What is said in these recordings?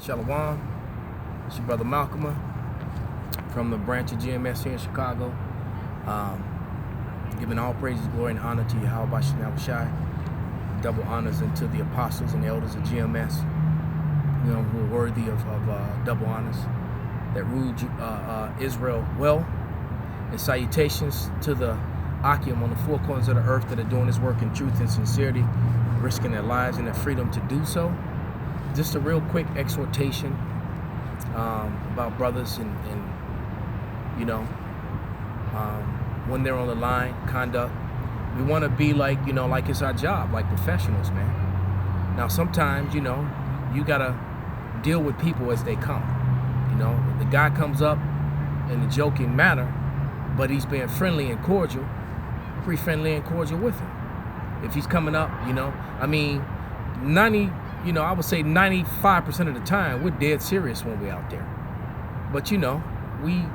Shalom. It's your brother Malcolm from the branch of GMS here in Chicago. Giving all praises, glory, and honor to Yahweh Shem Shai. Double honors unto the apostles and elders of GMS, who are worthy of double honors, that ruled Israel well. And salutations to the Akim on the four corners of the earth that are doing this work in truth and sincerity, risking their lives and their freedom to do so. Just a real quick exhortation about brothers and when they're on the line, conduct. We want to be like it's our job, like professionals, man. Now sometimes, you gotta deal with people as they come. The guy comes up in a joking manner, but he's being friendly and cordial, be friendly and cordial with him. If he's coming up, I would say 95% of the time we're dead serious when we're out there. But we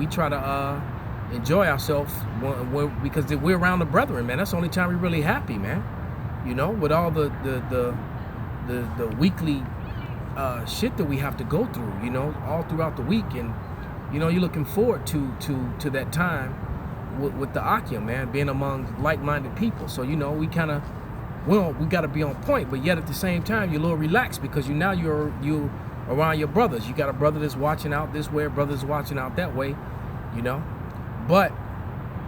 try to enjoy ourselves because we're around the brethren, man. That's the only time we're really happy, man. With all the weekly shit that we have to go through, all throughout the week, and you're looking forward to that time with the Akim, man, being among like-minded people. So we kind of, we got to be on point, but yet at the same time you're a little relaxed because you're around your brothers. You got a brother that's watching out this way, a brother that's watching out that way, But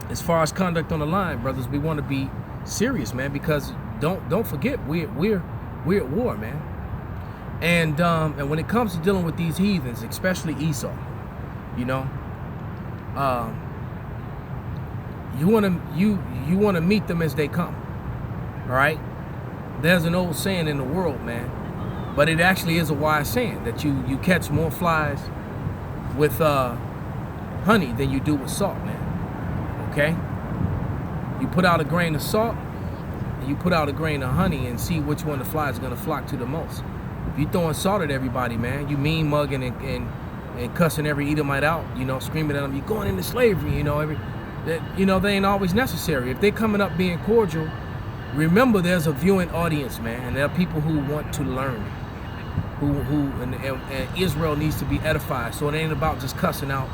as far as conduct on the line, brothers, we want to be serious, man, because don't forget we're at war, man. And when it comes to dealing with these heathens, especially Esau, you want to meet them as they come. All right. There's an old saying in the world, man, but it actually is a wise saying that you catch more flies with honey than you do with salt, man. Okay? You put out a grain of salt and you put out a grain of honey and see which one the fly is gonna flock to the most. If you throwing salt at everybody, man, you mean mugging and cussing every Edomite out, screaming at them, you're going into slavery, they ain't always necessary. If they're coming up being cordial, remember there's a viewing audience, man, and there are people who want to learn, and Israel needs to be edified. So it ain't about just cussing out,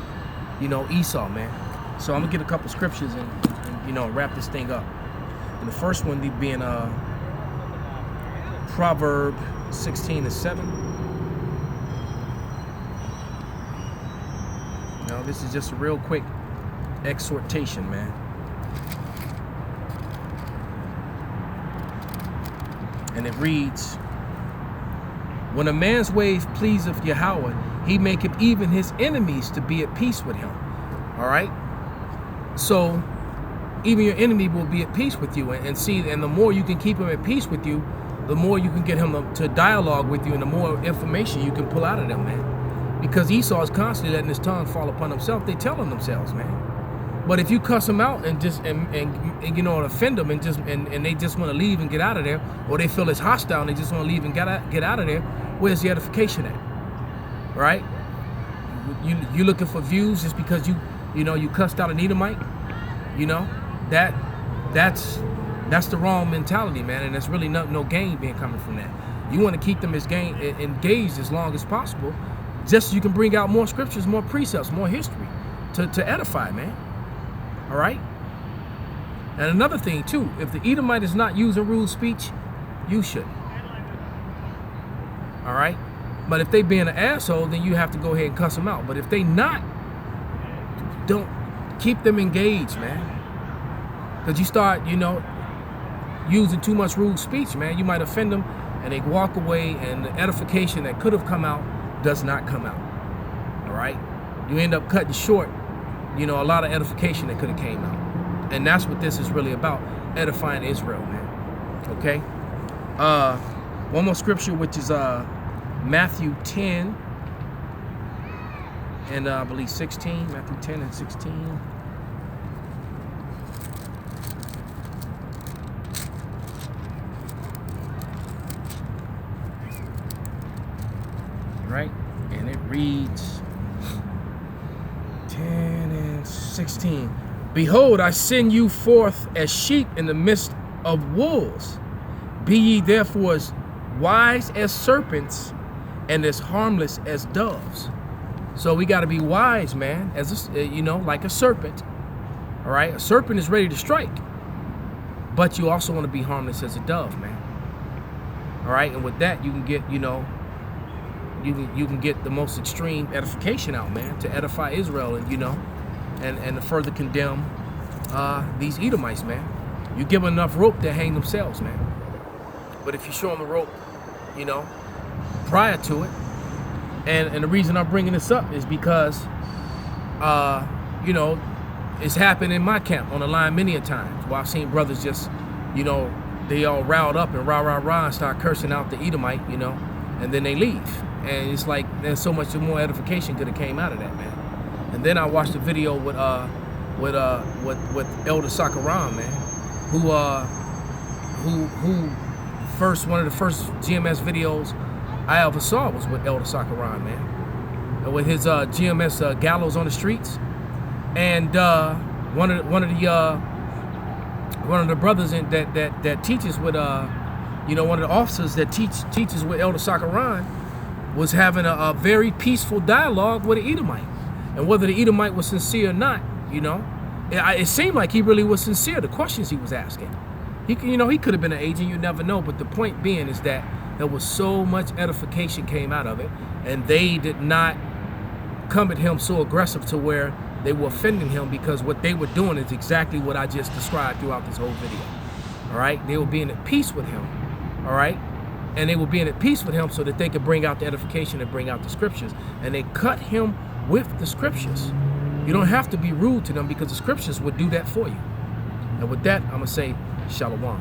Esau, man. So I'm gonna get a couple scriptures and wrap this thing up. And the first one being Proverbs 16:7. Now this is just a real quick exhortation, man. And it reads, when a man's ways pleaseth Yahweh, he maketh even his enemies to be at peace with him. All right? So even your enemy will be at peace with you, and the more you can keep him at peace with you, the more you can get him to dialogue with you, and the more information you can pull out of them, man. Because Esau is constantly letting his tongue fall upon himself. They telling themselves, man. But if you cuss them out and just offend them and they just want to leave and get out of there, or they feel it's hostile and they just want to leave and get out of there, where's the edification at? Right? You looking for views just because you cussed out an Edomite? That's the wrong mentality, man, and there's really no gain being coming from that. You want to keep them engaged as long as possible, just so you can bring out more scriptures, more precepts, more history to edify, man. All right? And another thing, too, if the Edomite is not using rude speech, you shouldn't. All right? But if they being an asshole, then you have to go ahead and cuss them out. But if they not, don't keep them engaged, man. Because you start, using too much rude speech, man, you might offend them and they walk away, and the edification that could have come out does not come out. All right? You end up cutting short a lot of edification that could have came out. And that's what this is really about, edifying Israel, man. Okay? One more scripture, which is Matthew 10 and I believe 16. Matthew 10 and 16. Right? And it reads 10 and 16. Behold, I send you forth as sheep in the midst of wolves. Be ye therefore as wise as serpents and as harmless as doves. So we got to be wise, man, as a, like a serpent. All right, a serpent is ready to strike, but you also want to be harmless as a dove, man. All right, and with that, you can get, you can get the most extreme edification out, man, to edify Israel, and and to further condemn these Edomites, man. You give them enough rope, they hang themselves, man. But if you show them the rope, prior to it, and the reason I'm bringing this up is because, it's happened in my camp on the line many a times where I've seen brothers just, they all riled up and rah and start cursing out the Edomite, and then they leave. And it's like there's so much more edification could have came out of that, man. And then I watched a video with Elder Sakaram, man, who one of the first GMS videos I ever saw was with Elder Sakaram, man, and with his GMS gallows on the streets. And one of the brothers that teaches with one of the officers that teaches with Elder Sakaran was having a very peaceful dialogue with an Edomite, and whether the Edomite was sincere or not, it seemed like he really was sincere. The questions he was asking, he could have been an agent, you never know. But the point being is that there was so much edification came out of it, and they did not come at him so aggressive to where they were offending him, because what they were doing is exactly what I just described throughout this whole video. All right, they were being at peace with him. All right, and they were being at peace with him so that they could bring out the edification and bring out the scriptures. And they cut him with the scriptures. You don't have to be rude to them, because the scriptures would do that for you. And with that, I'm gonna say shalom.